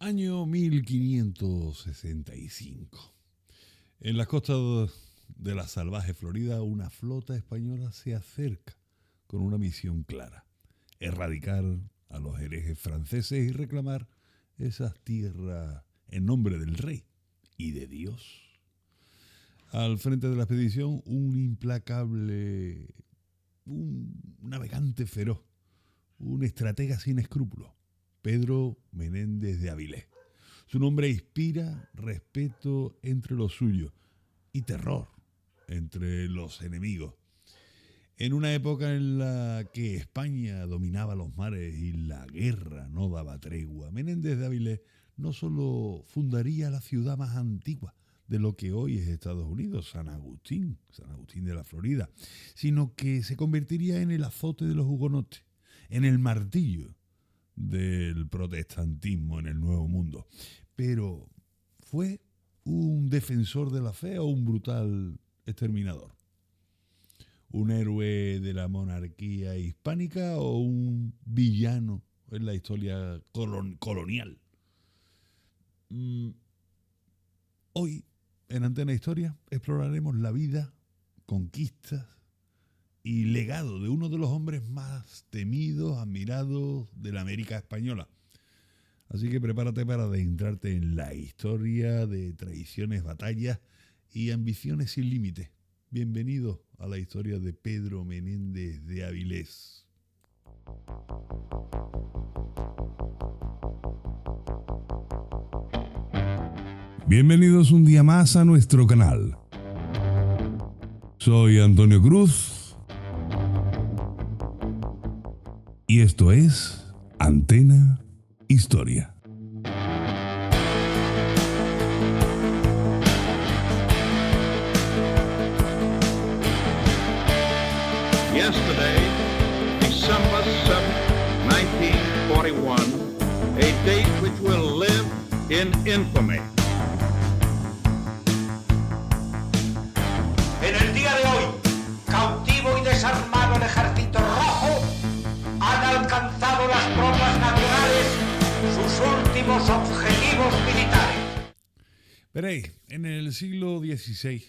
Año 1565. En las costas de la salvaje Florida, una flota española se acerca con una misión clara: erradicar a los herejes franceses y reclamar esas tierras en nombre del rey y de Dios. Al frente de la expedición, un navegante feroz, un estratega sin escrúpulos, Pedro Menéndez de Avilés. Su nombre inspira respeto entre los suyos y terror entre los enemigos. En una época en la que España dominaba los mares y la guerra no daba tregua, Menéndez de Avilés no solo fundaría la ciudad más antigua de lo que hoy es Estados Unidos, San Agustín de la Florida, sino que se convertiría en el azote de los hugonotes, en el martillo del protestantismo en el Nuevo Mundo. Pero, ¿fue un defensor de la fe o un brutal exterminador? ¿Un héroe de la monarquía hispánica o un villano en la historia colonial? Hoy, en Antena Historia, exploraremos la vida, conquistas y legado de uno de los hombres más temidos, admirados de la América española. Así que prepárate para adentrarte en la historia de traiciones, batallas y ambiciones sin límites. Bienvenido a la historia de Pedro Menéndez de Avilés. Bienvenidos un día más a nuestro canal. Soy Antonio Cruz y esto es Antena Historia. Yesterday, December 7th, 1941, a date which will live in infamy. En el día de hoy, cautivo y desarmado el ejército rojo, han alcanzado las tropas nacionales sus últimos objetivos militares. Veréis, en el siglo XVI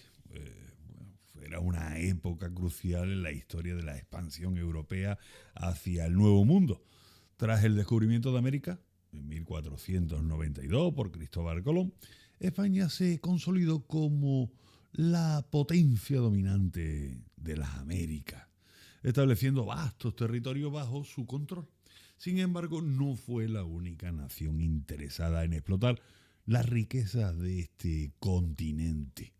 era una época crucial en la historia de la expansión europea hacia el Nuevo Mundo. Tras el descubrimiento de América, en 1492 por Cristóbal Colón, España se consolidó como la potencia dominante de las Américas, estableciendo vastos territorios bajo su control. Sin embargo, no fue la única nación interesada en explotar las riquezas de este continente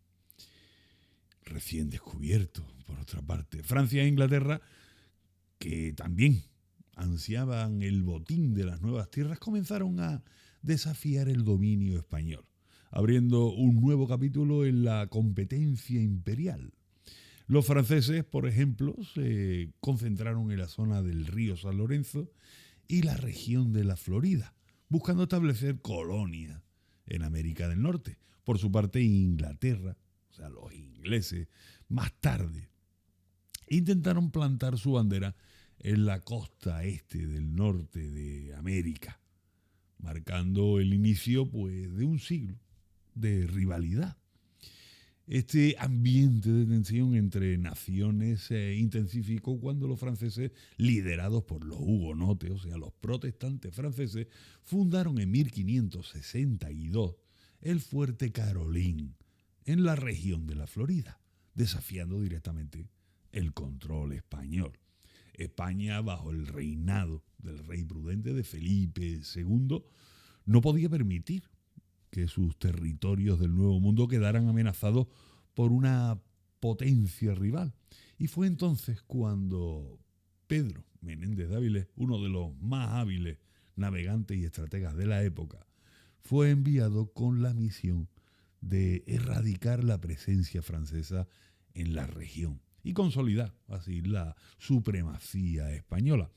recién descubierto. Por otra parte, Francia e Inglaterra, que también ansiaban el botín de las nuevas tierras, comenzaron a desafiar el dominio español, abriendo un nuevo capítulo en la competencia imperial. Los franceses, por ejemplo, se concentraron en la zona del río San Lorenzo y la región de la Florida, buscando establecer colonias en América del Norte. Por su parte, Inglaterra, o sea, los ingleses, más tarde, intentaron plantar su bandera en la costa este del norte de América, marcando el inicio, pues, de un siglo de rivalidad. Este ambiente de tensión entre naciones se intensificó cuando los franceses, liderados por los hugonotes, o sea, los protestantes franceses, fundaron en 1562 el fuerte Caroline, en la región de la Florida, desafiando directamente el control español. España, bajo el reinado del rey prudente de Felipe II, no podía permitir que sus territorios del Nuevo Mundo quedaran amenazados por una potencia rival. Y fue entonces cuando Pedro Menéndez de Avilés, uno de los más hábiles navegantes y estrategas de la época, fue enviado con la misión de erradicar la presencia francesa en la región y consolidar así la supremacía española.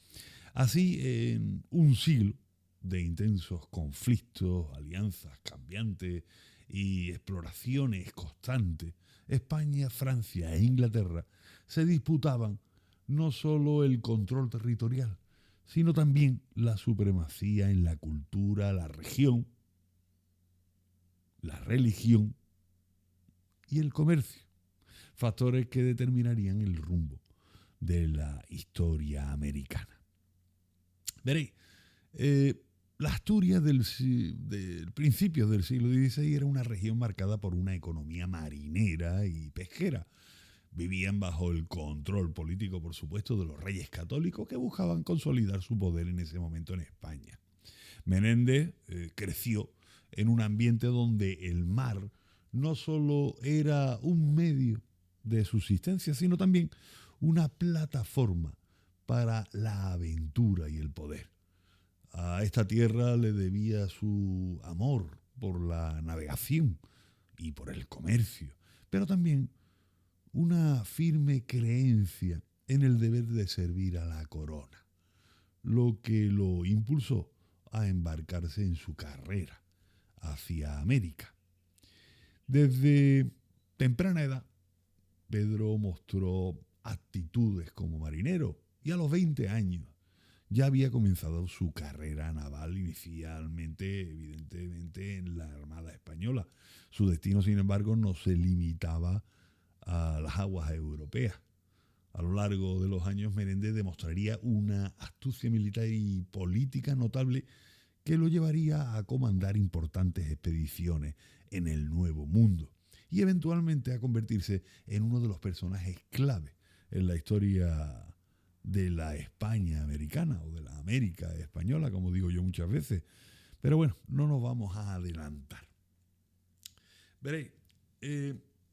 Así, en un siglo de intensos conflictos, alianzas cambiantes y exploraciones constantes, España, Francia e Inglaterra se disputaban no solo el control territorial, sino también la supremacía en la cultura, la región la religión y el comercio, factores que determinarían el rumbo de la historia americana. Veréis, la Asturias del principios del siglo XVI era una región marcada por una economía marinera y pesquera. Vivían bajo el control político, por supuesto, de los reyes católicos que buscaban consolidar su poder en ese momento en España. Menéndez creció en un ambiente donde el mar no solo era un medio de subsistencia, sino también una plataforma para la aventura y el poder. A esta tierra le debía su amor por la navegación y por el comercio, pero también una firme creencia en el deber de servir a la corona, lo que lo impulsó a embarcarse en su carrera hacia América. Desde temprana edad, Pedro mostró actitudes como marinero y a los 20 años ya había comenzado su carrera naval, inicialmente, evidentemente, en la Armada Española. Su destino, sin embargo, no se limitaba a las aguas europeas. A lo largo de los años, Menéndez demostraría una astucia militar y política notable que lo llevaría a comandar importantes expediciones en el Nuevo Mundo y eventualmente a convertirse en uno de los personajes clave en la historia de la España americana o de la América española, como digo yo muchas veces. Pero bueno, no nos vamos a adelantar. Veréis,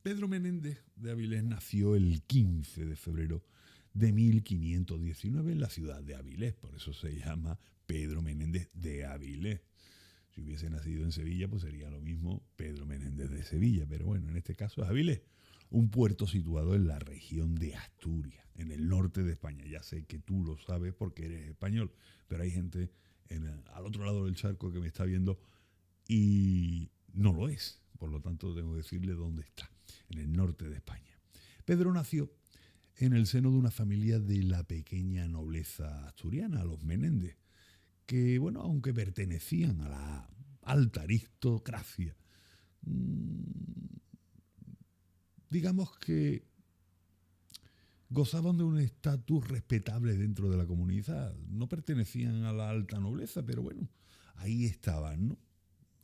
Pedro Menéndez de Avilés nació el 15 de febrero de 1519 en la ciudad de Avilés, por eso se llama Pedro Menéndez de Avilés. Si hubiese nacido en Sevilla, pues sería lo mismo Pedro Menéndez de Sevilla, pero bueno, en este caso es Avilés, un puerto situado en la región de Asturias, en el norte de España. Ya sé que tú lo sabes porque eres español, pero hay gente al otro lado del charco que me está viendo y no lo es. Por lo tanto, tengo que decirle dónde está, en el norte de España. Pedro nació en el seno de una familia de la pequeña nobleza asturiana, los Menéndez, que, bueno, aunque pertenecían a la alta aristocracia, digamos que gozaban de un estatus respetable dentro de la comunidad. No pertenecían a la alta nobleza, pero bueno, ahí estaban, ¿no?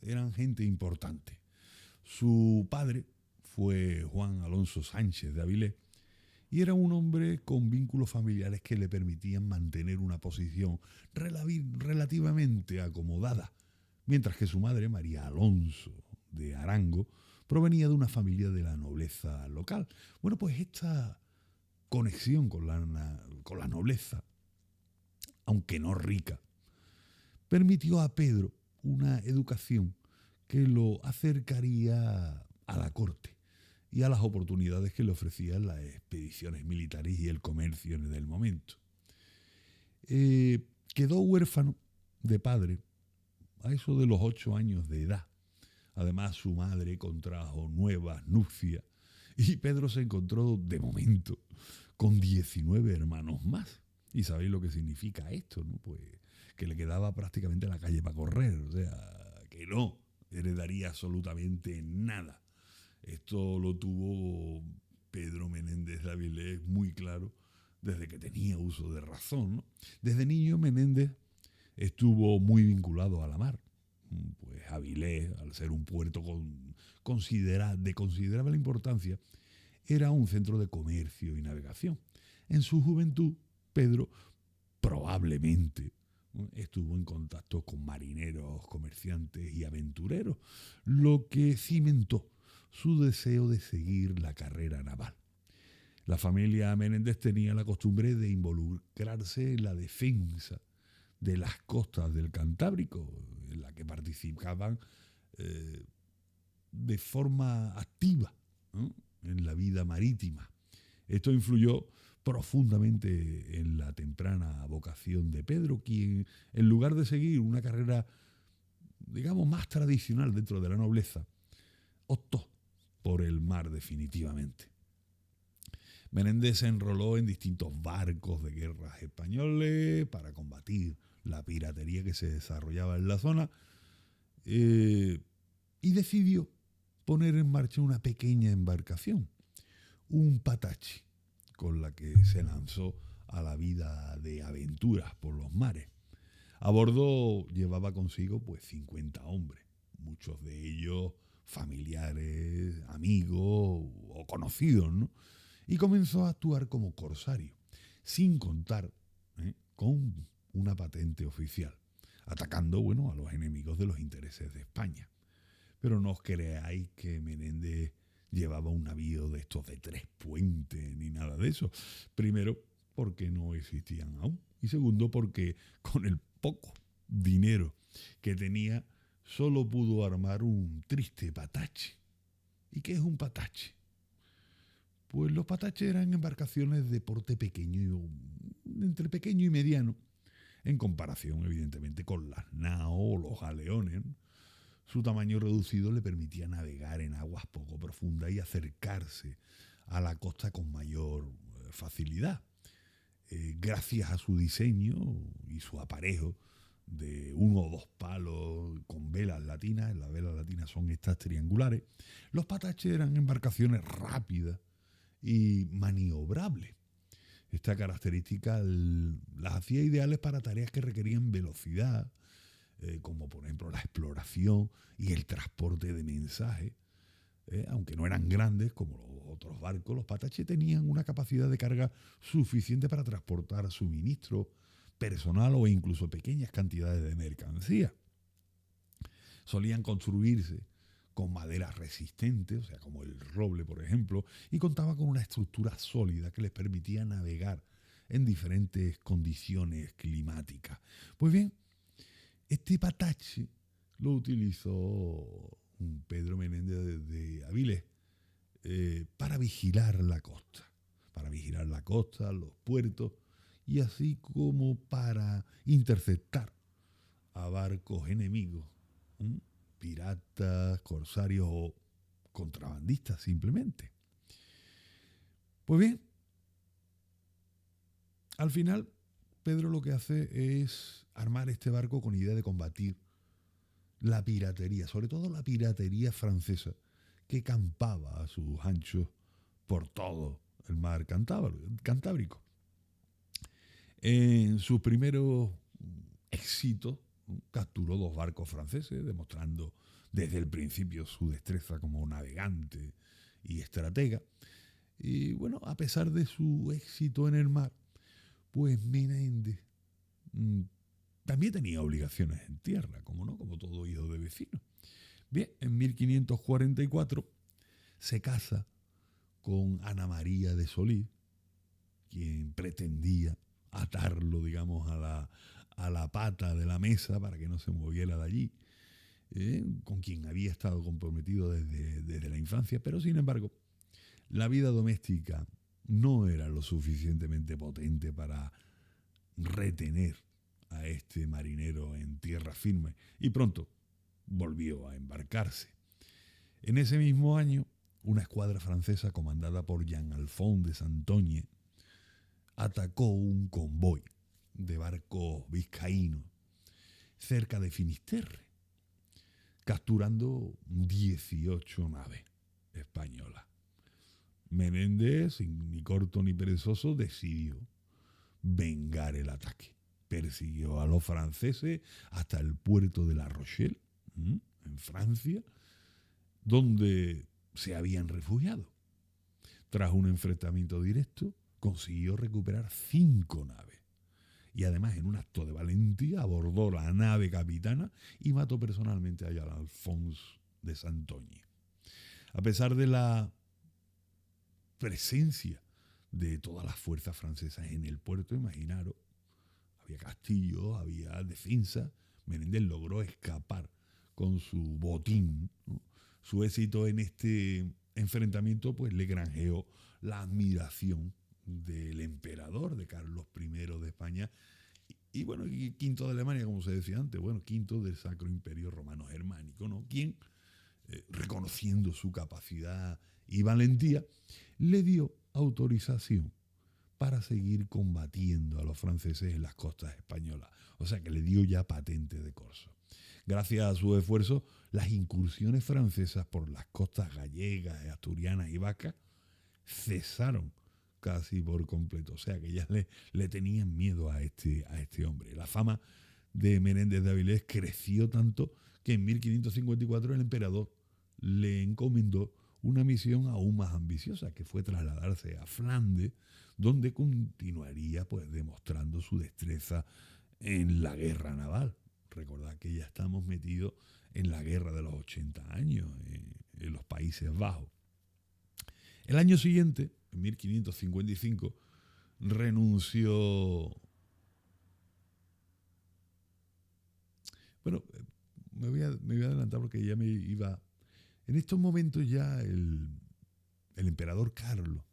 Eran gente importante. Su padre fue Juan Alonso Sánchez de Avilés y era un hombre con vínculos familiares que le permitían mantener una posición relativamente acomodada, mientras que su madre, María Alonso de Arango, provenía de una familia de la nobleza local. Bueno, pues esta conexión con la nobleza, aunque no rica, permitió a Pedro una educación que lo acercaría a la corte y a las oportunidades que le ofrecían las expediciones militares y el comercio en el momento. Quedó huérfano de padre a eso de los 8 años de edad. Además, su madre contrajo nuevas nupcias y Pedro se encontró, de momento, con 19 hermanos más. Y sabéis lo que significa esto, ¿no? Pues que le quedaba prácticamente la calle para correr, o sea, que no heredaría absolutamente nada. Esto lo tuvo Pedro Menéndez de Avilés muy claro desde que tenía uso de razón, ¿no? Desde niño Menéndez estuvo muy vinculado a la mar. Pues Avilés, al ser un puerto de considerable importancia, era un centro de comercio y navegación. En su juventud, Pedro probablemente estuvo en contacto con marineros, comerciantes y aventureros, lo que cimentó su deseo de seguir la carrera naval. La familia Menéndez tenía la costumbre de involucrarse en la defensa de las costas del Cantábrico, en la que participaban de forma activa, ¿no?, en la vida marítima. Esto influyó profundamente en la temprana vocación de Pedro, quien, en lugar de seguir una carrera, digamos, más tradicional dentro de la nobleza, optó por el mar definitivamente. Menéndez se enroló en distintos barcos de guerras españoles para combatir la piratería que se desarrollaba en la zona. y decidió poner en marcha una pequeña embarcación, un patache, con la que se lanzó a la vida de aventuras por los mares. A bordo llevaba consigo pues 50 hombres, muchos de ellos familiares, amigos o conocidos, ¿no? Y comenzó a actuar como corsario, sin contar con una patente oficial, atacando, bueno, a los enemigos de los intereses de España. Pero no os creáis que Menéndez llevaba un navío de estos de 3 puentes ni nada de eso. Primero, porque no existían aún. Y segundo, porque con el poco dinero que tenía, solo pudo armar un triste patache. ¿Y qué es un patache? Pues los pataches eran embarcaciones de porte pequeño, entre pequeño y mediano, en comparación, evidentemente, con las nao o los galeones. Su tamaño reducido le permitía navegar en aguas poco profundas y acercarse a la costa con mayor facilidad. Gracias a su diseño y su aparejo de 1 o 2 palos con velas latinas, las velas latinas son estas triangulares, los pataches eran embarcaciones rápidas y maniobrables. Esta característica las hacía ideales para tareas que requerían velocidad, como por ejemplo la exploración y el transporte de mensajes. Aunque no eran grandes como los otros barcos, los pataches tenían una capacidad de carga suficiente para transportar suministros, personal o incluso pequeñas cantidades de mercancía. Solían construirse con maderas resistentes, o sea, como el roble, por ejemplo, y contaban con una estructura sólida que les permitía navegar en diferentes condiciones climáticas. Pues bien, este patache lo utilizó Pedro Menéndez de Avilés para vigilar la costa, los puertos, y así como para interceptar a barcos enemigos, piratas, corsarios o contrabandistas simplemente. Pues bien, al final Pedro lo que hace es armar este barco con idea de combatir la piratería, sobre todo la piratería francesa, que campaba a sus anchos por todo el mar Cantábrico. En sus primeros éxitos, capturó 2 barcos franceses, demostrando desde el principio su destreza como navegante y estratega. Y bueno, a pesar de su éxito en el mar, pues Menéndez también tenía obligaciones en tierra, como todo hijo de vecino. Bien, en 1544 se casa con Ana María de Solís, quien pretendía atarlo, digamos, a la pata de la mesa para que no se moviera de allí, con quien había estado comprometido desde la infancia, pero sin embargo, la vida doméstica no era lo suficientemente potente para retener a este marinero en tierra firme y pronto volvió a embarcarse. En ese mismo año, una escuadra francesa comandada por Jean-Alphonse de Santoñe atacó un convoy de barcos vizcaínos cerca de Finisterre, capturando 18 naves españolas. Menéndez, sin ni corto ni perezoso, decidió vengar el ataque. Persiguió a los franceses hasta el puerto de La Rochelle, en Francia, donde se habían refugiado. Tras un enfrentamiento directo, consiguió recuperar 5 naves. Y además, en un acto de valentía, abordó la nave capitana y mató personalmente a Jean-Alphonse de Santoñe. A pesar de la presencia de todas las fuerzas francesas en el puerto, imaginaros, había castillos, había defensa, Menéndez logró escapar con su botín, ¿no? Su éxito en este enfrentamiento pues le granjeó la admiración del emperador, de Carlos I de España y bueno, y V de Alemania, como se decía antes, bueno, V del Sacro Imperio Romano Germánico, ¿no? Quien, reconociendo su capacidad y valentía, le dio autorización para seguir combatiendo a los franceses en las costas españolas. O sea que le dio ya patente de corso. Gracias a su esfuerzo, las incursiones francesas por las costas gallegas, asturianas y vascas cesaron casi por completo. O sea que ya le tenían miedo a este hombre. La fama de Menéndez de Avilés creció tanto que en 1554 el emperador le encomendó una misión aún más ambiciosa, que fue trasladarse a Flandes, donde continuaría pues demostrando su destreza en la guerra naval. Recordad que ya estamos metidos en la guerra de los 80 años en los Países Bajos. El año siguiente, en 1555, renunció. Bueno, me voy a adelantar porque ya me iba. En estos momentos ya el emperador Carlos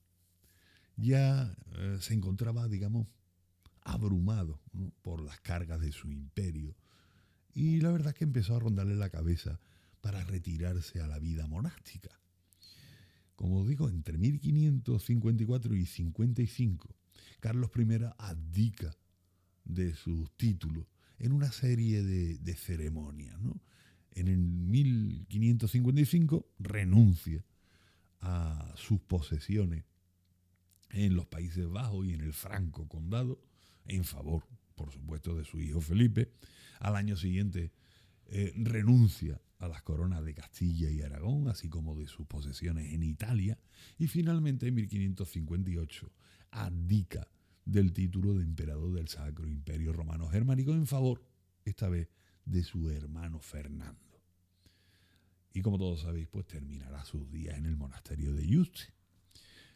ya se encontraba, digamos, abrumado, ¿no?, por las cargas de su imperio. Y la verdad es que empezó a rondarle la cabeza para retirarse a la vida monástica. Como digo, entre 1554 y 55, Carlos I abdica de sus títulos en una serie de ceremonias, ¿no? En el 1555 renuncia a sus posesiones en los Países Bajos y en el Franco Condado, en favor, por supuesto, de su hijo Felipe. Al año siguiente renuncia a las coronas de Castilla y Aragón, así como de sus posesiones en Italia, y finalmente en 1558 abdica del título de emperador del Sacro Imperio Romano Germánico en favor, esta vez, de su hermano Fernando. Y como todos sabéis, pues terminará sus días en el monasterio de Yuste.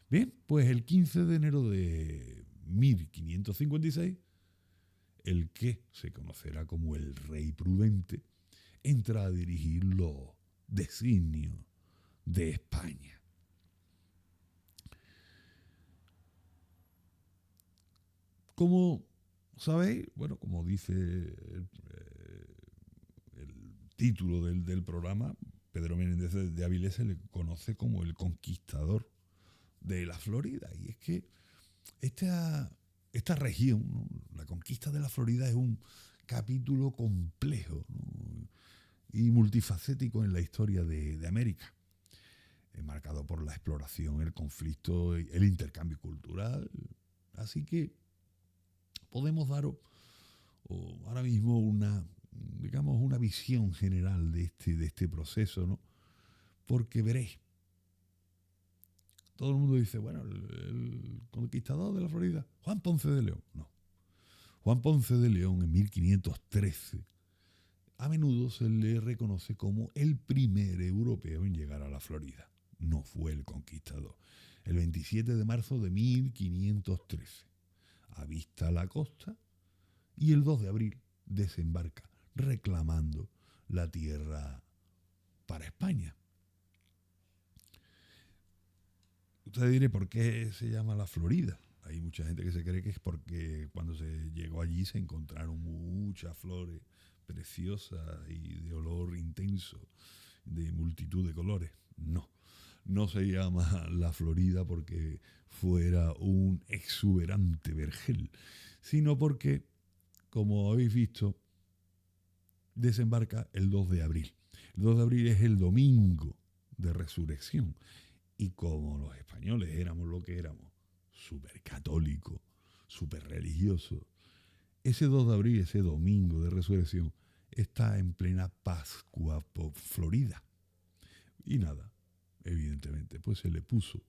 Bien, pues el 15 de enero de 1556, el que se conocerá como el Rey Prudente entra a dirigir los designios de España. Como sabéis, bueno, como dice el título del programa, Pedro Menéndez de Avilés se le conoce como el conquistador de la Florida. Y es que esta región, ¿no?, la conquista de la Florida, es un capítulo complejo, ¿no?, y multifacético en la historia de América, marcado por la exploración, el conflicto, el intercambio cultural. Así que podemos daros ahora mismo una visión general de este proceso, ¿no? Porque veréis, todo el mundo dice, bueno, el conquistador de la Florida, Juan Ponce de León. No. Juan Ponce de León, en 1513, a menudo se le reconoce como el primer europeo en llegar a la Florida. No fue el conquistador. El 27 de marzo de 1513 avista la costa y el 2 de abril desembarca reclamando la tierra para España. Usted dirá, ¿por qué se llama la Florida? Hay mucha gente que se cree que es porque cuando se llegó allí se encontraron muchas flores preciosas y de olor intenso, de multitud de colores. No se llama la Florida porque fuera un exuberante vergel, sino porque, como habéis visto, desembarca el 2 de abril. El 2 de abril es el domingo de resurrección. Y como los españoles éramos lo que éramos, súper católicos, súper religiosos, ese 2 de abril, ese domingo de resurrección, está en plena Pascua Florida. Y nada, evidentemente, pues se le puso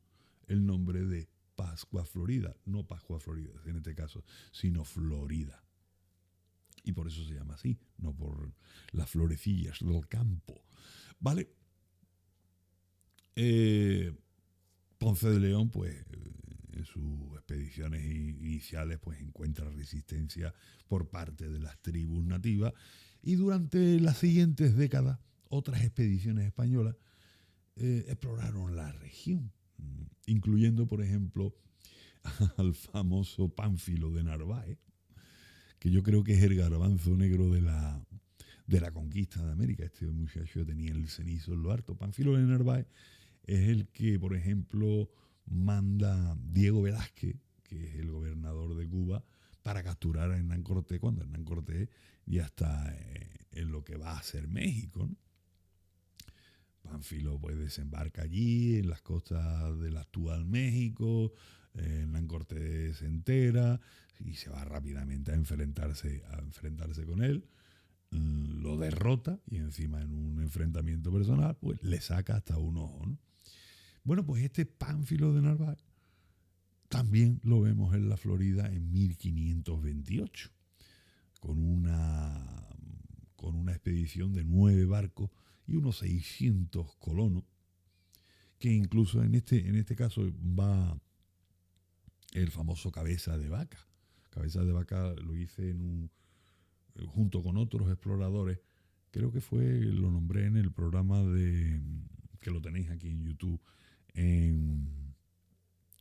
el nombre de Pascua Florida, no Pascua Florida en este caso, sino Florida. Y por eso se llama así, no por las florecillas del campo. ¿Vale? Ponce de León, pues, en sus expediciones iniciales, pues encuentra resistencia por parte de las tribus nativas, y durante las siguientes décadas otras expediciones españolas exploraron la región, incluyendo, por ejemplo, al famoso Pánfilo de Narváez, que yo creo que es el garbanzo negro de la conquista de América. Este muchacho tenía el cenizo en lo harto. Pánfilo de Narváez es el que, por ejemplo, manda Diego Velázquez, que es el gobernador de Cuba, para capturar a Hernán Cortés, cuando Hernán Cortés ya está en lo que va a ser México, ¿no? Pánfilo pues desembarca allí en las costas del actual México, Hernán Cortés se entera y se va rápidamente a enfrentarse con él, lo derrota y encima en un enfrentamiento personal pues le saca hasta un ojo, ¿no? Bueno, pues este Pánfilo de Narváez también lo vemos en la Florida en 1528 con una expedición de 9 barcos y unos 600 colonos, que incluso en este caso va el famoso Cabeza de Vaca. Cabeza de Vaca lo hice junto con otros exploradores, creo que lo nombré en el programa que lo tenéis aquí en YouTube,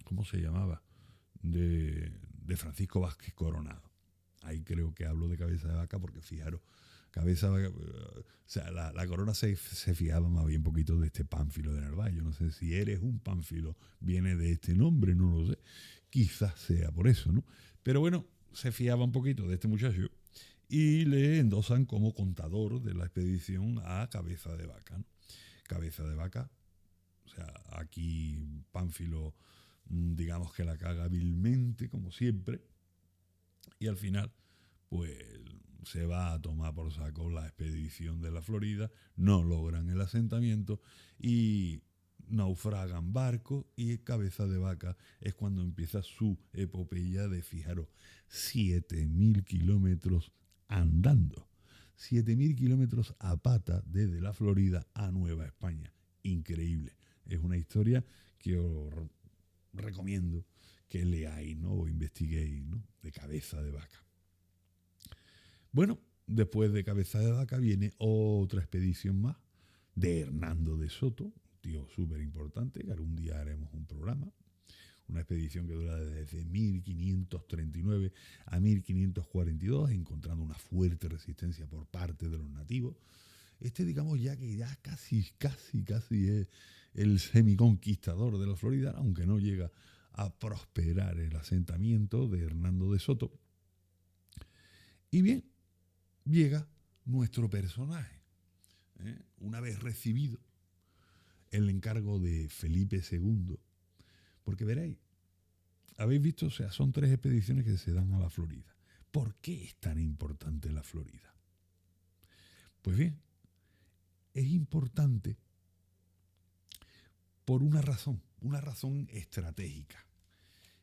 ¿cómo se llamaba? De Francisco Vázquez Coronado. Ahí creo que hablo de Cabeza de Vaca porque fijaros, Cabeza de Vaca, o sea, la corona se fijaba más bien poquito de este Pánfilo de Narváez. Yo no sé si eres un Pánfilo, viene de este nombre, no lo sé. Quizás sea por eso, ¿no? Pero bueno, se fiaba un poquito de este muchacho y le endosan como contador de la expedición a Cabeza de Vaca, ¿no? Cabeza de Vaca, o sea, aquí Pánfilo, digamos que la caga vilmente, como siempre, y al final, pues se va a tomar por saco la expedición de la Florida, no logran el asentamiento y naufragan barcos, y Cabeza de Vaca es cuando empieza su epopeya de, fijaros, 7.000 kilómetros andando, 7.000 kilómetros a pata desde la Florida a Nueva España. Increíble. Es una historia que os recomiendo que leáis, ¿no? O investiguéis, ¿no? De Cabeza de Vaca. Bueno, después de Cabeza de Vaca viene otra expedición más de Hernando de Soto, un tío súper importante, que algún día haremos un programa. Una expedición que dura desde 1539 a 1542, encontrando una fuerte resistencia por parte de los nativos. Digamos ya casi es el semiconquistador de la Florida, aunque no llega a prosperar el asentamiento de Hernando de Soto. Y bien, llega nuestro personaje, una vez recibido el encargo de Felipe II, porque veréis, habéis visto, o sea, son 3 expediciones que se dan a la Florida. ¿Por qué es tan importante la Florida? Pues bien, es importante por una razón estratégica.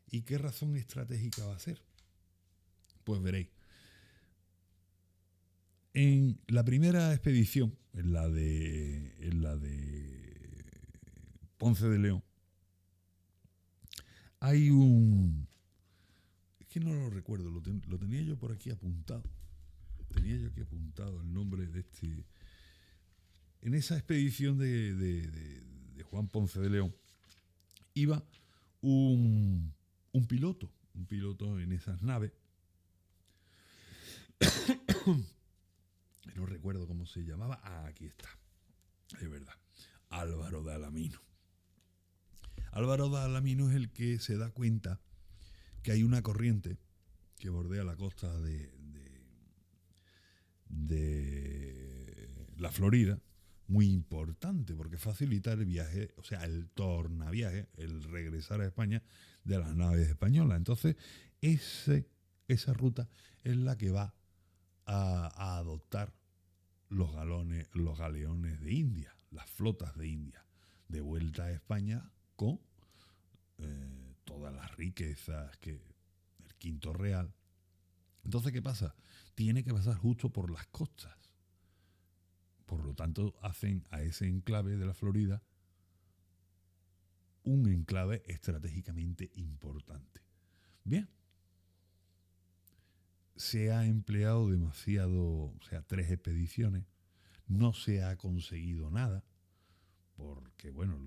¿Y qué razón estratégica va a ser? Pues veréis. En la primera expedición, en la de Ponce de León, hay es que no lo recuerdo, lo tenía yo por aquí apuntado. Tenía yo aquí apuntado el nombre de este. En esa expedición de Juan Ponce de León iba un piloto en esas naves. No recuerdo cómo se llamaba. Aquí está. Es verdad. Álvaro de Alamino. Álvaro de Alamino es el que se da cuenta que hay una corriente que bordea la costa de la Florida, muy importante, porque facilita el viaje, o sea, el tornaviaje, el regresar a España de las naves españolas. Entonces, esa ruta es la que va a adoptar los galeones de India, las flotas de India, de vuelta a España con todas las riquezas el Quinto Real. Entonces, ¿qué pasa? Tiene que pasar justo por las costas. Por lo tanto, hacen a ese enclave de la Florida un enclave estratégicamente importante. Bien, se ha empleado demasiado, o sea, 3 expediciones, no se ha conseguido nada, porque, bueno,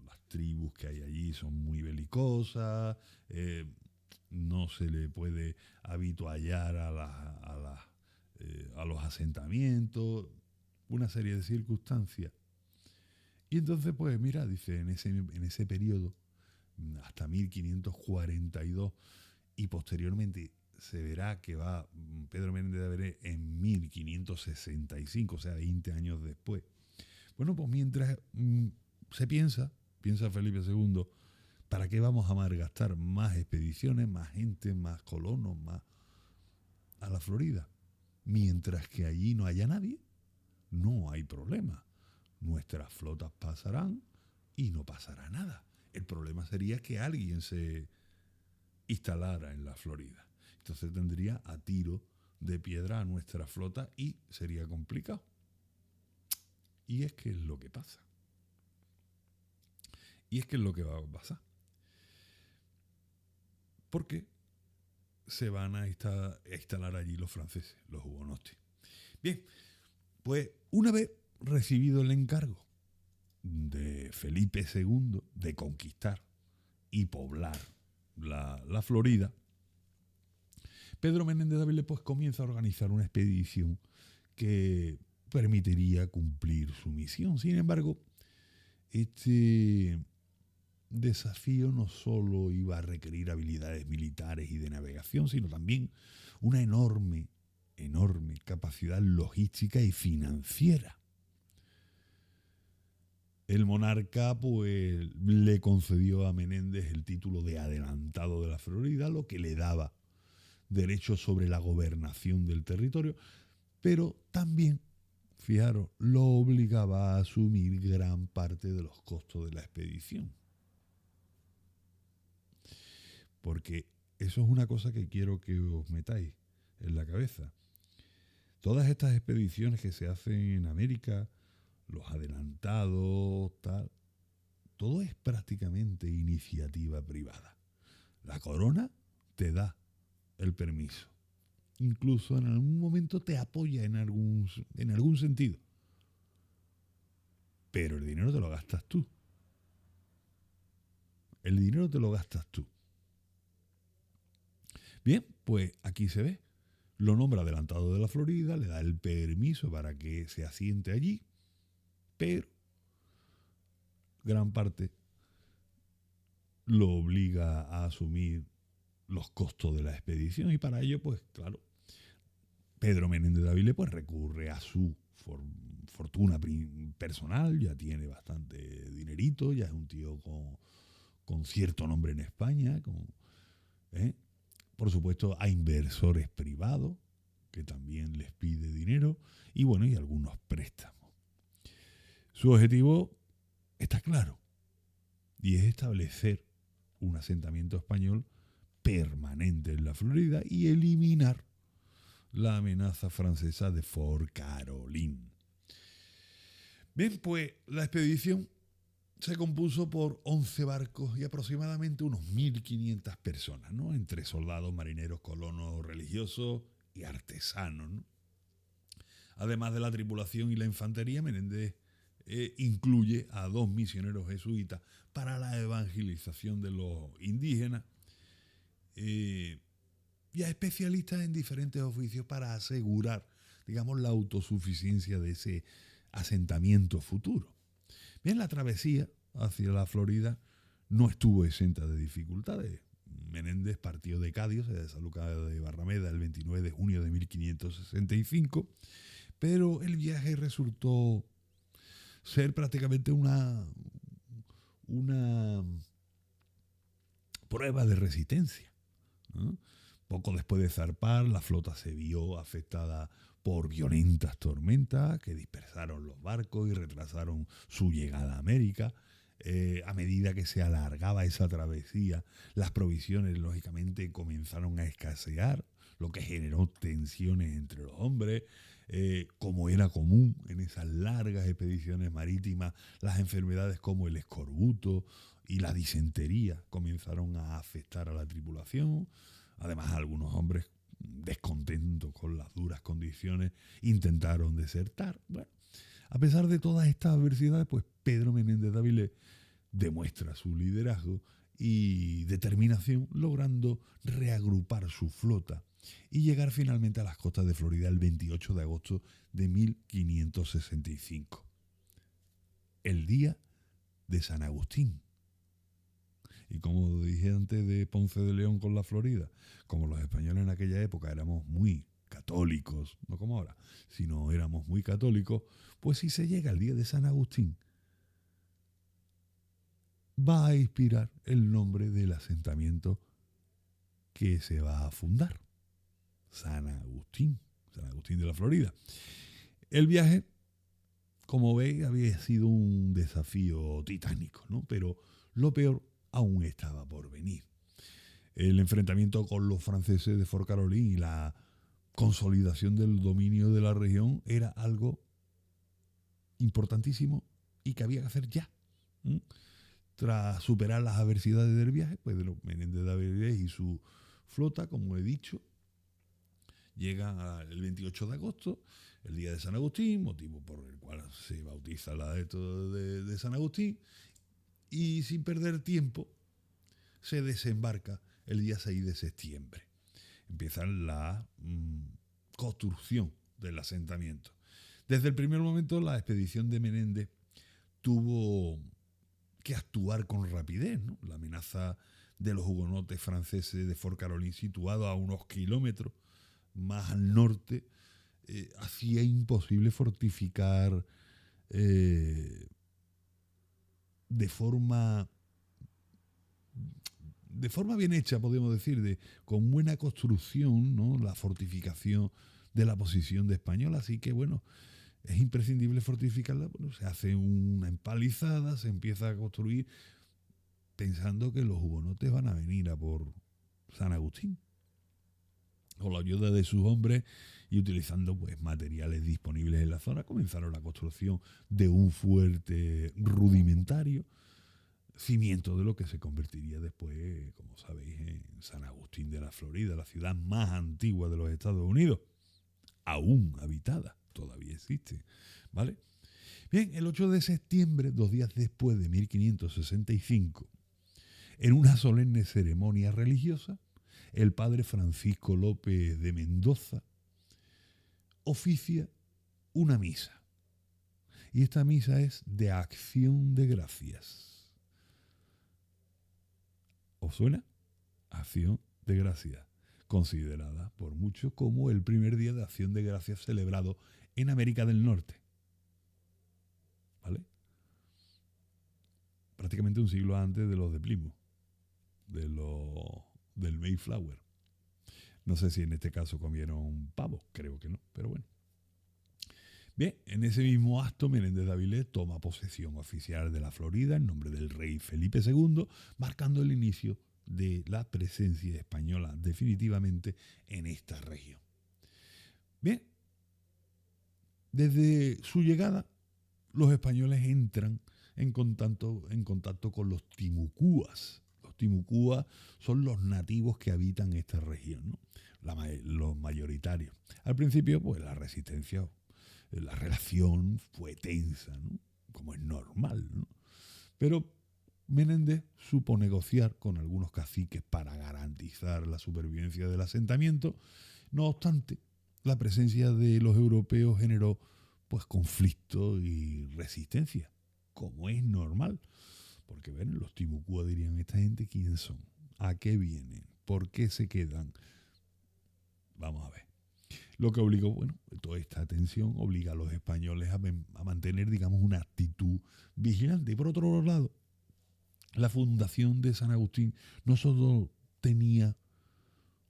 las tribus que hay allí son muy belicosas, no se le puede habituallar a los asentamientos, una serie de circunstancias. Y entonces, pues mira, dice, en ese periodo, hasta 1542, y posteriormente se verá que va Pedro Menéndez de Avilés en 1565, o sea, 20 años después. Bueno, pues mientras se piensa Felipe II, ¿para qué vamos a malgastar más expediciones, más gente, más colonos, más a la Florida? Mientras que allí no haya nadie, no hay problema. Nuestras flotas pasarán y no pasará nada. El problema sería que alguien se instalara en la Florida. Entonces tendría a tiro de piedra a nuestra flota y sería complicado. Y es que es lo que pasa. Y es que es lo que va a pasar. Porque se van a instalar allí los franceses, los hugonotes. Bien, pues una vez recibido el encargo de Felipe II de conquistar y poblar la Florida, Pedro Menéndez de Avilés pues comienza a organizar una expedición que permitiría cumplir su misión. Sin embargo, este desafío no solo iba a requerir habilidades militares y de navegación, sino también una enorme capacidad logística y financiera. El monarca pues le concedió a Menéndez el título de adelantado de la Florida, lo que le daba derechos sobre la gobernación del territorio, pero también, fijaros, lo obligaba a asumir gran parte de los costos de la expedición. Porque eso es una cosa que quiero que os metáis en la cabeza. Todas estas expediciones que se hacen en América, los adelantados, tal, todo es prácticamente iniciativa privada. La corona te da el permiso. Incluso en algún momento te apoya en algún sentido. Pero el dinero te lo gastas tú. El dinero te lo gastas tú. Bien, pues aquí se ve. Lo nombra adelantado de la Florida, le da el permiso para que se asiente allí, pero gran parte lo obliga a asumir los costos de la expedición y para ello, pues claro, Pedro Menéndez de Avilés pues recurre a su fortuna personal, ya tiene bastante dinerito, ya es un tío con cierto nombre en España, por supuesto a inversores privados que también les pide dinero y bueno, y algunos préstamos. Su objetivo está claro y es establecer un asentamiento español permanente en la Florida y eliminar la amenaza francesa de Fort Caroline. Bien, pues la expedición se compuso por 11 barcos y aproximadamente unos 1.500 personas, ¿no? Entre soldados, marineros, colonos, religiosos y artesanos, ¿no? Además de la tripulación y la infantería, Menéndez incluye a 2 misioneros jesuitas para la evangelización de los indígenas y a especialistas en diferentes oficios para asegurar, digamos, la autosuficiencia de ese asentamiento futuro. Bien, la travesía hacia la Florida no estuvo exenta de dificultades. Menéndez partió de Cádiz, se desalojó de Barrameda el 29 de junio de 1565, pero el viaje resultó ser prácticamente una prueba de resistencia, ¿no? Poco después de zarpar, la flota se vio afectada por violentas tormentas que dispersaron los barcos y retrasaron su llegada a América. A medida que se alargaba esa travesía, las provisiones lógicamente comenzaron a escasear, lo que generó tensiones entre los hombres. Como era común en esas largas expediciones marítimas, las enfermedades como el escorbuto y la disentería comenzaron a afectar a la tripulación. Además, algunos hombres descontentos con las duras condiciones intentaron desertar. Bueno, a pesar de todas estas adversidades, pues Pedro Menéndez de Avilés demuestra su liderazgo y determinación, logrando reagrupar su flota y llegar finalmente a las costas de Florida el 28 de agosto de 1565, el día de San Agustín. Y como dije antes de Ponce de León con la Florida, como los españoles en aquella época éramos muy católicos, no como ahora, sino éramos muy católicos, pues si se llega al día de San Agustín, va a inspirar el nombre del asentamiento que se va a fundar, San Agustín de la Florida. El viaje, como veis, había sido un desafío titánico, ¿no? Pero lo peor aún estaba por venir. El enfrentamiento con los franceses de Fort Caroline y la consolidación del dominio de la región era algo importantísimo y que había que hacer ya. Tras superar las adversidades del viaje, pues de los Menéndez de Avilés y su flota, como he dicho, llegan el 28 de agosto, el día de San Agustín, motivo por el cual se bautiza la de San Agustín, y sin perder tiempo se desembarca el día 6 de septiembre. Empieza la construcción del asentamiento. Desde el primer momento la expedición de Menéndez tuvo que actuar con rapidez, ¿no? La amenaza de los hugonotes franceses de Fort Caroline, situado a unos kilómetros más al norte, hacía imposible fortificar de forma bien hecha, podríamos decir, con buena construcción, ¿no? La fortificación de la posición de Española. Así que, bueno, es imprescindible fortificarla. Bueno, se hace una empalizada, se empieza a construir pensando que los hugonotes van a venir a por San Agustín. Con la ayuda de sus hombres y utilizando pues materiales disponibles en la zona, comenzaron la construcción de un fuerte rudimentario, cimiento de lo que se convertiría después, como sabéis, en San Agustín de la Florida, la ciudad más antigua de los Estados Unidos, aún habitada, todavía existe, ¿vale? Bien, el 8 de septiembre, 2 días después de 1565, en una solemne ceremonia religiosa, el padre Francisco López de Mendoza oficia una misa. Y esta misa es de acción de gracias. ¿Os suena? Acción de gracias, considerada por muchos como el primer día de acción de gracias celebrado en América del Norte. ¿Vale? Prácticamente un siglo antes de los de Plymouth, del Mayflower. No sé si en este caso comieron pavo, creo que no, pero bueno. Bien, en ese mismo acto, Menéndez de Avilés toma posesión oficial de la Florida en nombre del rey Felipe II, marcando el inicio de la presencia española definitivamente en esta región. Bien, desde su llegada, los españoles entran en contacto con los timucúas. Los timucúas son los nativos que habitan esta región, ¿no? Los mayoritarios. Al principio, pues la resistencia, la relación fue tensa, ¿no? Como es normal, ¿no? Pero Menéndez supo negociar con algunos caciques para garantizar la supervivencia del asentamiento. No obstante, la presencia de los europeos generó pues conflicto y resistencia, como es normal. Porque ven, los timucúas dirían, ¿esta gente quién son? ¿A qué vienen? ¿Por qué se quedan? Vamos a ver. Lo que obligó, bueno, toda esta tensión obliga a los españoles a mantener, digamos, una actitud vigilante. Y por otro lado, la fundación de San Agustín no solo tenía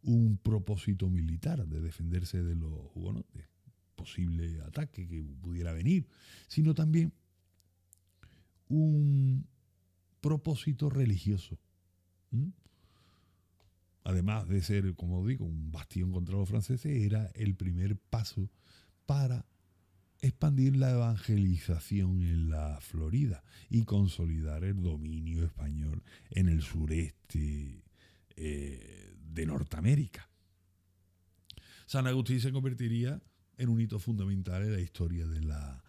un propósito militar de defenderse de los hugonotes, posible ataque que pudiera venir, sino también un propósito religioso. Además de ser, como digo, un bastión contra los franceses, era el primer paso para expandir la evangelización en la Florida y consolidar el dominio español en el sureste de Norteamérica. San Agustín se convertiría en un hito fundamental en la historia de la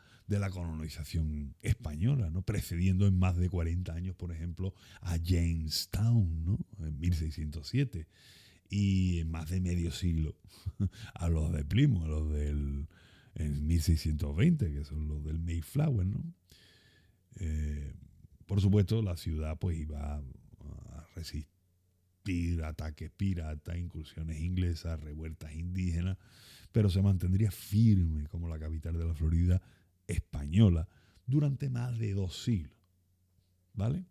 colonización española, ¿no? Precediendo en más de 40 años, por ejemplo, a Jamestown, ¿no? En 1607, y en más de medio siglo a los de Plymouth, a los en 1620, que son los del Mayflower, ¿no? Por supuesto, la ciudad pues iba a resistir ataques piratas, incursiones inglesas, revueltas indígenas, pero se mantendría firme como la capital de la Florida española durante más de 2 siglos. ¿Vale?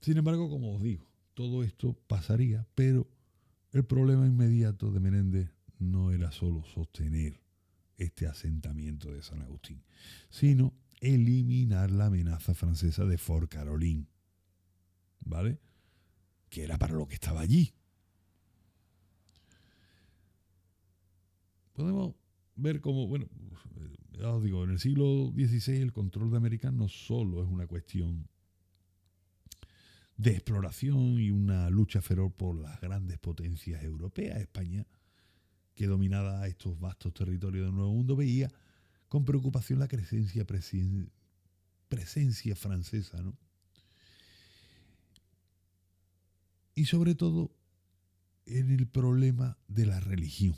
Sin embargo, como os digo, todo esto pasaría, pero el problema inmediato de Menéndez no era solo sostener este asentamiento de San Agustín, sino eliminar la amenaza francesa de Fort Caroline, ¿vale? Que era para lo que estaba allí. Podemos ver cómo, bueno, ya os digo, en el siglo XVI el control de América no solo es una cuestión de exploración y una lucha feroz por las grandes potencias europeas. España, que dominaba estos vastos territorios del Nuevo Mundo, veía con preocupación la presencia francesa, ¿no? Y sobre todo en el problema de la religión.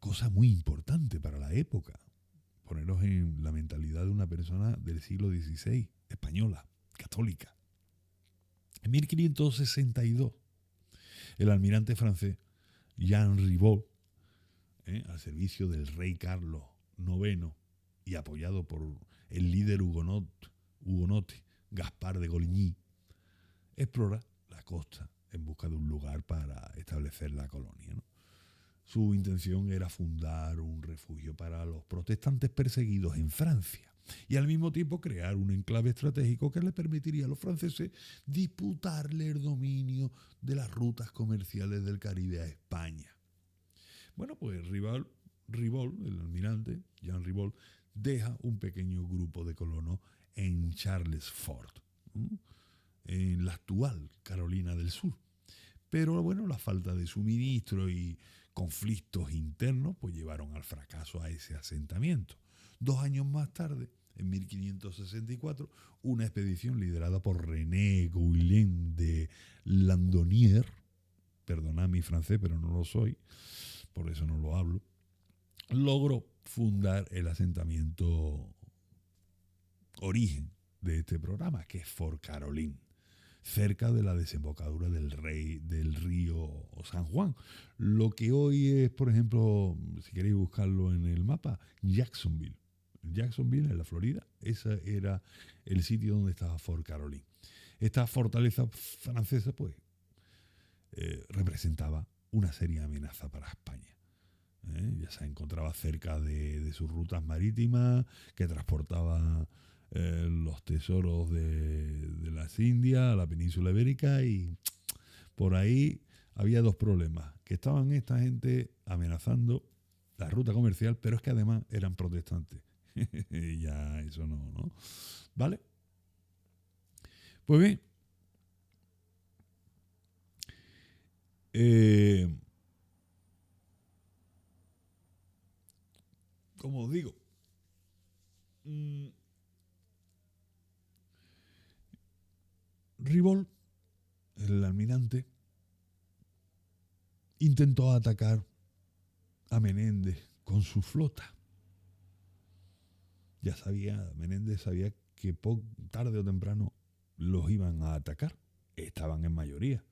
Cosa muy importante para la época. Poneros en la mentalidad de una persona del siglo XVI, española, católica. En 1562, el almirante francés Jean Ribault, al servicio del rey Carlos IX y apoyado por el líder hugonote Gaspar de Coligny, explora la costa en busca de un lugar para establecer la colonia, ¿no? Su intención era fundar un refugio para los protestantes perseguidos en Francia y al mismo tiempo crear un enclave estratégico que le permitiría a los franceses disputarle el dominio de las rutas comerciales del Caribe a España. Bueno, pues Ribault, el almirante, Jean Ribault, deja un pequeño grupo de colonos en Charlesfort, en la actual Carolina del Sur. Pero bueno, la falta de suministro y conflictos internos pues llevaron al fracaso a ese asentamiento. 2 años más tarde, en 1564, una expedición liderada por René Guillén de Landonnière, perdonad mi francés, pero no lo soy, por eso no lo hablo, logró fundar el asentamiento origen de este programa, que es Fort Caroline, cerca de la desembocadura del río San Juan. Lo que hoy es, por ejemplo, si queréis buscarlo en el mapa, Jacksonville. Jacksonville, en la Florida, ese era el sitio donde estaba Fort Caroline. Esta fortaleza francesa, pues, representaba una seria amenaza para España. Ya se encontraba cerca de sus rutas marítimas, que transportaba los tesoros de las Indias a la península ibérica, y por ahí había 2 problemas, que estaban esta gente amenazando la ruta comercial, pero es que además eran protestantes. Ya eso no, ¿vale? Pues bien, como os digo, Ribault, el almirante, intentó atacar a Menéndez con su flota. Menéndez sabía que tarde o temprano los iban a atacar. Estaban en mayoría.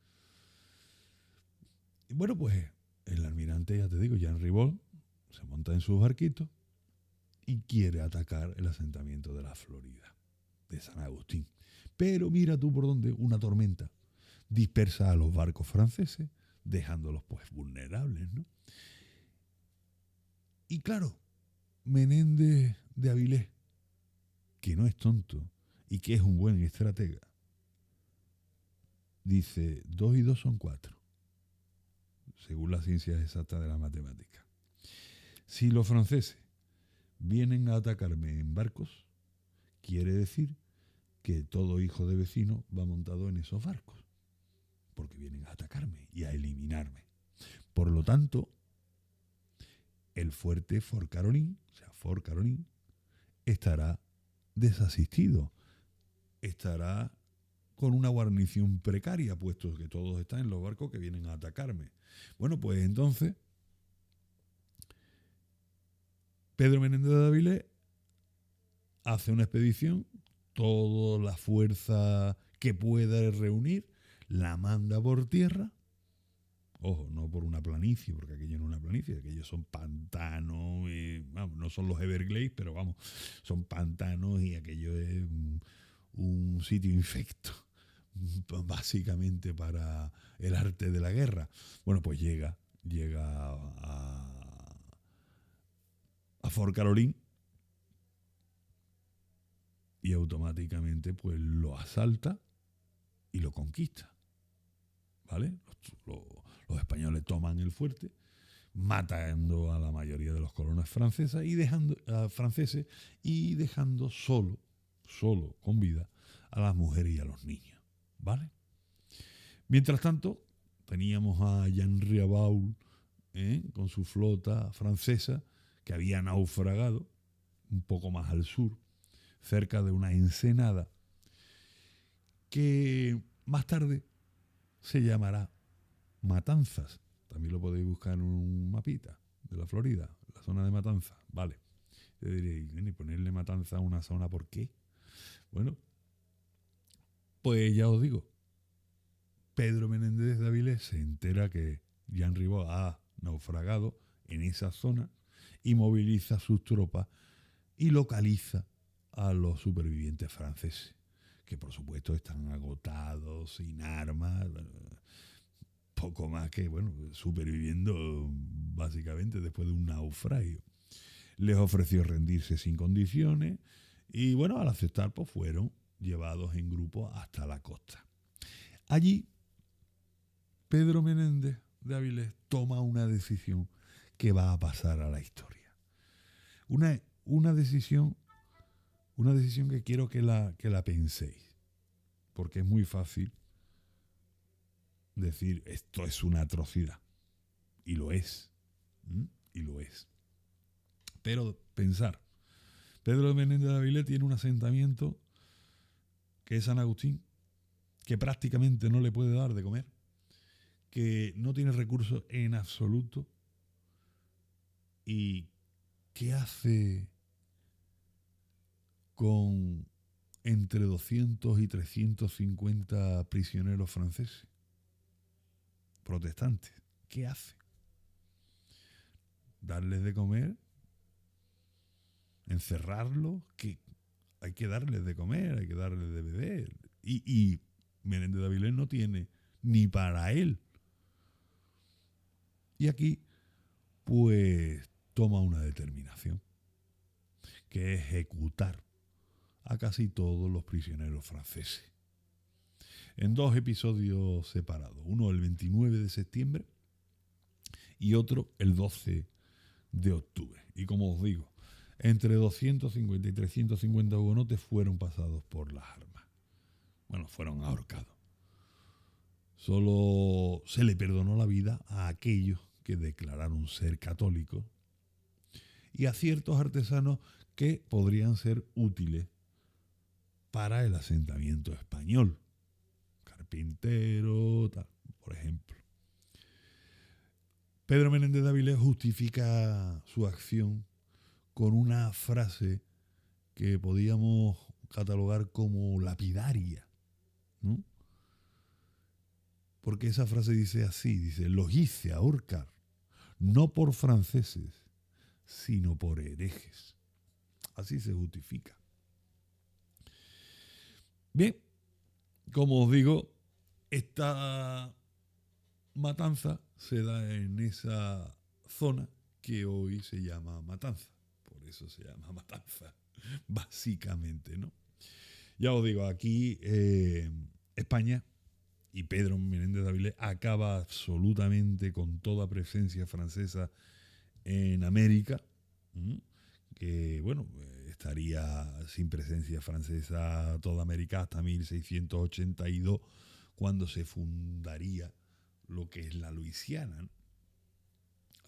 Y bueno, pues el almirante, ya te digo, Jean Ribault, se monta en sus barquitos y quiere atacar el asentamiento de la Florida, de San Agustín. Pero mira tú por dónde, una tormenta dispersa a los barcos franceses, dejándolos pues vulnerables, ¿no? Y claro, Menéndez de Avilés, que no es tonto y que es un buen estratega, dice 2 y 2 son 4, según las ciencias exactas de la matemática. Si los franceses vienen a atacarme en barcos, quiere decir que todo hijo de vecino va montado en esos barcos, porque vienen a atacarme y a eliminarme. Por lo tanto, el fuerte Fort Caroline, estará desasistido, estará con una guarnición precaria, puesto que todos están en los barcos que vienen a atacarme. Bueno, pues entonces Pedro Menéndez de Avilés hace una expedición toda la fuerza que pueda reunir, la manda por tierra. Ojo, no por una planicie, porque aquello no es una planicie, aquellos son pantanos, vamos, no son los Everglades, pero vamos, son pantanos y aquello es un sitio infecto, básicamente para el arte de la guerra. Bueno, pues llega a Fort Caroline y automáticamente pues lo asalta y lo conquista, ¿vale? Los españoles toman el fuerte, matando a la mayoría de los colonos franceses y dejando solo con vida a las mujeres y a los niños, ¿vale? Mientras tanto, teníamos a Jean Riabaul con su flota francesa que había naufragado un poco más al sur, cerca de una ensenada que más tarde se llamará Matanzas. También lo podéis buscar en un mapita de la Florida, la zona de Matanzas. Vale. Te diréis, ¿y ponerle Matanzas a una zona por qué? Bueno, pues ya os digo, Pedro Menéndez de Avilés se entera que Jean Ribault ha naufragado en esa zona y moviliza sus tropas y localiza a los supervivientes franceses, que por supuesto están agotados, sin armas, poco más que, bueno, superviviendo básicamente después de un naufragio. Les ofreció rendirse sin condiciones y, bueno, al aceptar, pues fueron llevados en grupo hasta la costa. Allí, Pedro Menéndez de Avilés toma una decisión que va a pasar a la historia. Una decisión que quiero que la penséis, porque es muy fácil decir esto es una atrocidad, y lo es, y lo es. Pero pensar, Pedro Menéndez de Avilés tiene un asentamiento que es San Agustín, que prácticamente no le puede dar de comer, que no tiene recursos en absoluto, y ¿qué hace con entre 200 y 350 prisioneros franceses, protestantes? ¿Qué hace? ¿Darles de comer? ¿Encerrarlos? ¿Qué? Hay que darles de comer, hay que darles de beber. Y Menéndez de Avilés no tiene ni para él. Y aquí, pues, toma una determinación, que es ejecutar a casi todos los prisioneros franceses, en dos episodios separados, uno el 29 de septiembre y otro el 12 de octubre. Y como os digo, entre 250 y 350 hugonotes fueron pasados por las armas. Bueno, fueron ahorcados. Solo se le perdonó la vida a aquellos que declararon ser católicos y a ciertos artesanos que podrían ser útiles para el asentamiento español. Carpintero, tal, por ejemplo. Pedro Menéndez de Avilés justifica su acción con una frase que podíamos catalogar como lapidaria, ¿no? Porque esa frase dice así, dice, los hice ahorcar, no por franceses, sino por herejes. Así se justifica. Bien, como os digo, esta matanza se da en esa zona que hoy se llama Matanza. Por eso se llama Matanza, básicamente, ¿no? Ya os digo, aquí España y Pedro Menéndez de Avilés acaba absolutamente con toda presencia francesa en América, que, bueno, estaría sin presencia francesa toda América hasta 1682, cuando se fundaría lo que es la Luisiana, ¿no?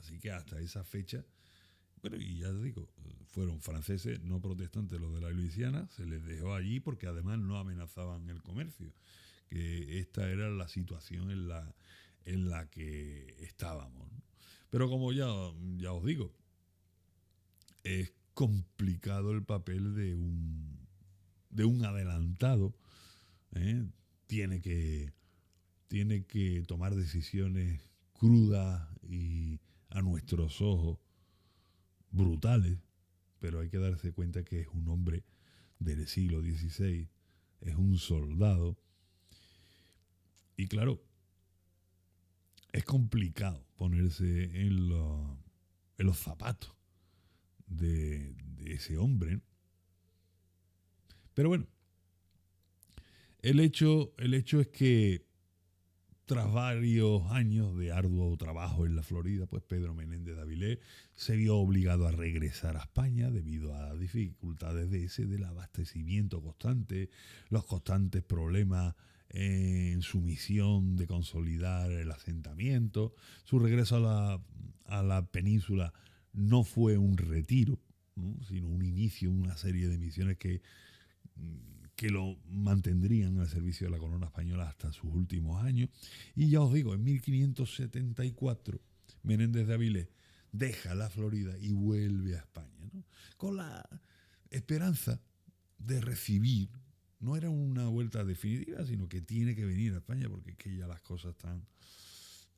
Así que hasta esa fecha, bueno, y ya os digo, fueron franceses no protestantes los de la Luisiana, se les dejó allí porque además no amenazaban el comercio, que esta era la situación en la que estábamos, ¿no? Pero como ya os digo, es complicado el papel de un un adelantado, tiene que tomar decisiones crudas y a nuestros ojos brutales, pero hay que darse cuenta que es un hombre del siglo XVI, es un soldado, y claro, es complicado ponerse en los zapatos de ese hombre, ¿no? Pero bueno, el hecho es que tras varios años de arduo trabajo en la Florida, pues Pedro Menéndez de Avilés se vio obligado a regresar a España debido a las dificultades del abastecimiento constante, los constantes problemas en su misión de consolidar el asentamiento. Su regreso a la península no fue un retiro, ¿no?, sino un inicio, una serie de misiones que lo mantendrían al servicio de la corona española hasta sus últimos años. Y ya os digo, en 1574 Menéndez de Avilés deja la Florida y vuelve a España, ¿no?, con la esperanza de recibir, no era una vuelta definitiva, sino que tiene que venir a España porque es que ya las cosas están,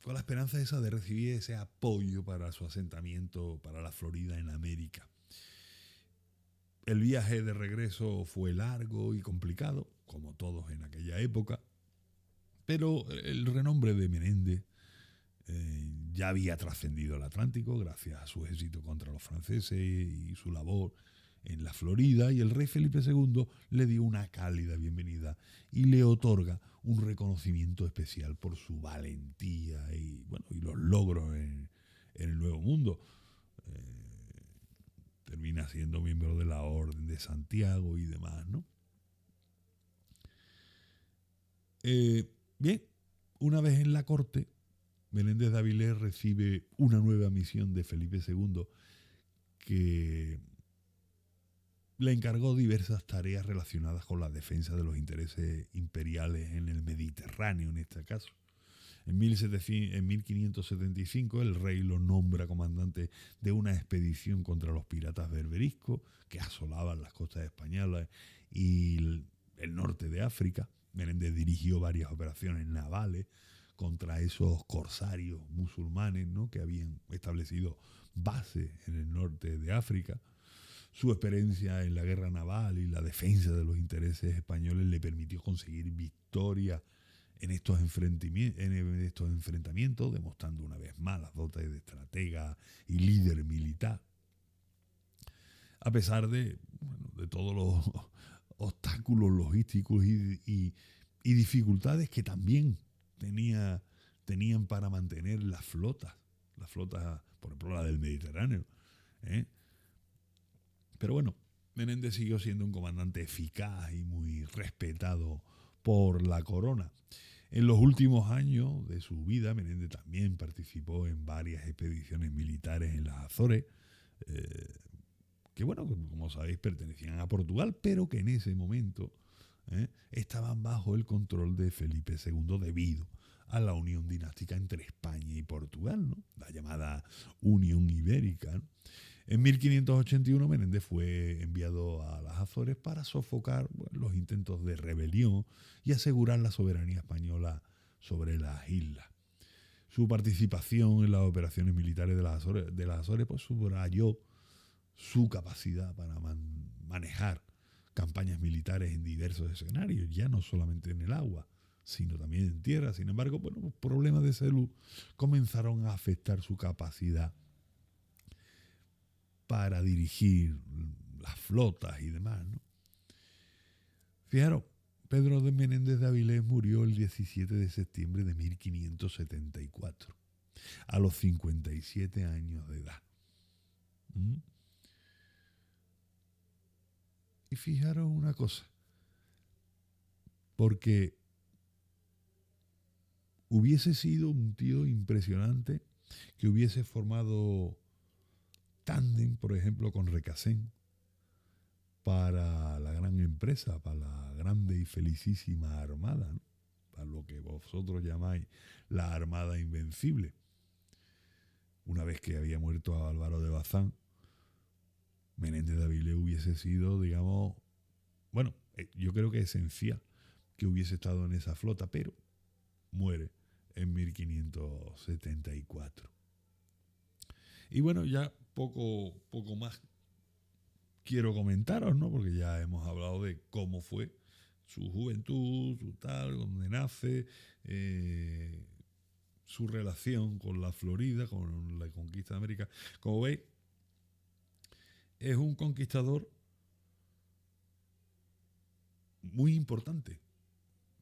con la esperanza esa de recibir ese apoyo para su asentamiento para la Florida en América. El viaje de regreso fue largo y complicado, como todos en aquella época, pero el renombre de Menéndez ya había trascendido el Atlántico gracias a su éxito contra los franceses y su labor en la Florida, y el rey Felipe II le dio una cálida bienvenida y le otorga un reconocimiento especial por su valentía y los logros en el Nuevo Mundo. Termina siendo miembro de la Orden de Santiago y demás, ¿no? Bien, una vez en la corte, Menéndez de Avilés recibe una nueva misión de Felipe II que le encargó diversas tareas relacionadas con la defensa de los intereses imperiales en el Mediterráneo, en este caso. En 1575 el rey lo nombra comandante de una expedición contra los piratas berberiscos que asolaban las costas españolas y el norte de África. Menéndez dirigió varias operaciones navales contra esos corsarios musulmanes, ¿no?, que habían establecido bases en el norte de África. Su experiencia en la guerra naval y la defensa de los intereses españoles le permitió conseguir victoria en estos enfrentamientos, demostrando una vez más las dotes de estratega y líder militar. A pesar de todos los obstáculos logísticos y dificultades que también tenían para mantener las flotas, por ejemplo la del Mediterráneo, Pero bueno, Menéndez siguió siendo un comandante eficaz y muy respetado por la corona. En los últimos años de su vida, Menéndez también participó en varias expediciones militares en las Azores, que como sabéis, pertenecían a Portugal, pero que en ese momento estaban bajo el control de Felipe II debido a la unión dinástica entre España y Portugal, ¿no?, la llamada Unión Ibérica, ¿no? En 1581 Menéndez fue enviado a las Azores para sofocar los intentos de rebelión y asegurar la soberanía española sobre las islas. Su participación en las operaciones militares de las Azores pues subrayó su capacidad para manejar campañas militares en diversos escenarios, ya no solamente en el agua, sino también en tierra. Sin embargo, problemas de salud comenzaron a afectar su capacidad para dirigir las flotas y demás, ¿no? Fijaros, Pedro de Menéndez de Avilés murió el 17 de septiembre de 1574, a los 57 años de edad. Y fijaros una cosa, porque hubiese sido un tío impresionante que hubiese formado tándem, por ejemplo, con Recasén para la gran empresa, para la grande y felicísima Armada, ¿no?, para lo que vosotros llamáis la Armada Invencible. Una vez que había muerto Álvaro de Bazán, Menéndez de Avilés hubiese sido, yo creo que es esencial que hubiese estado en esa flota, pero muere en 1574. Y bueno, ya poco más quiero comentaros, ¿no? Porque ya hemos hablado de cómo fue su juventud, su tal, donde nace, su relación con la Florida, con la conquista de América. Como veis, es un conquistador muy importante,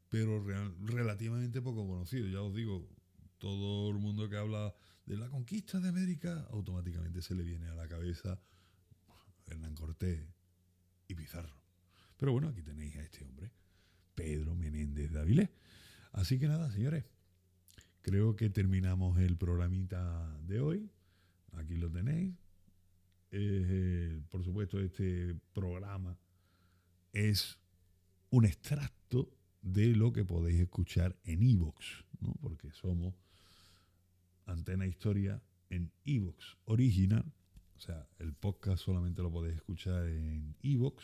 pero relativamente poco conocido. Ya os digo, todo el mundo que habla de la conquista de América, automáticamente se le viene a la cabeza Hernán Cortés y Pizarro. Pero bueno, aquí tenéis a este hombre, Pedro Menéndez de Avilés. Así que nada, señores, creo que terminamos el programita de hoy. Aquí lo tenéis. Por supuesto, este programa es un extracto de lo que podéis escuchar en iVoox, ¿no? Porque somos Antena Historia en iVoox original. O sea, el podcast solamente lo podéis escuchar en iVoox.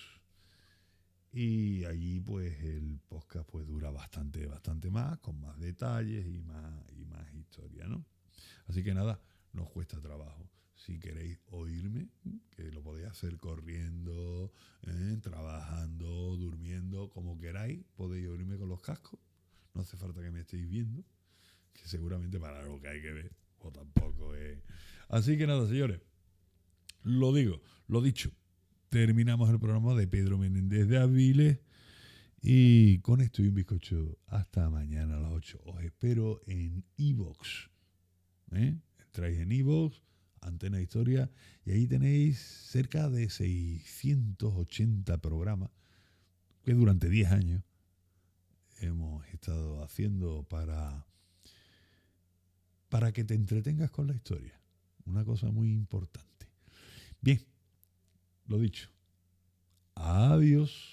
Y allí pues el podcast pues dura bastante más, con más detalles y más historia, ¿no? Así que nada, no os cuesta trabajo. Si queréis oírme, que lo podéis hacer corriendo, trabajando, durmiendo, como queráis, podéis oírme con los cascos. No hace falta que me estéis viendo, que seguramente para lo que hay que ver, o tampoco es. Así que nada, señores, lo dicho. Terminamos el programa de Pedro Menéndez de Avilés. Y con esto y un bizcocho, hasta mañana a las 8. Os espero en iVoox. Entráis en iVoox, Antena Historia, y ahí tenéis cerca de 680 programas que durante 10 años hemos estado haciendo para que te entretengas con la historia. Una cosa muy importante. Bien, lo dicho. Adiós.